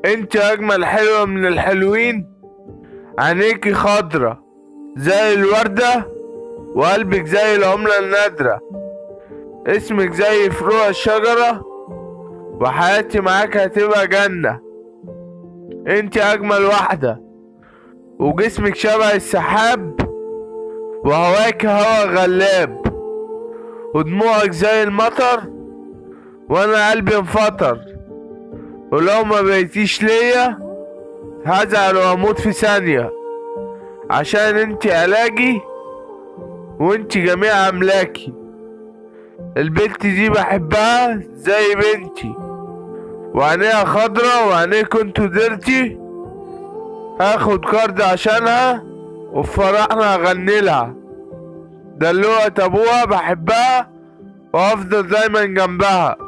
انت اجمل حلوة من الحلوين. عينيكي خضرة زي الوردة، وقلبك زي العملة النادرة، اسمك زي فروع الشجرة، وحياتي معاك هتبقى جنة. انت اجمل واحدة، وجسمك شبه السحاب، وهواك هوا غلاب، ودموعك زي المطر، وانا قلبي انفطر. ولو ما بقيتيش ليا هزعل واموت في ثانية، عشان انت علاجي وانت جميع املاكي. البنت دي بحبها زي بنتي، وعينيها خضرة وعينيك انتوا ديرتي. هاخد كارد عشانها وفي فرحنا هغني لها دلوقتي ابوها، بحبها وهفضل دايما جنبها.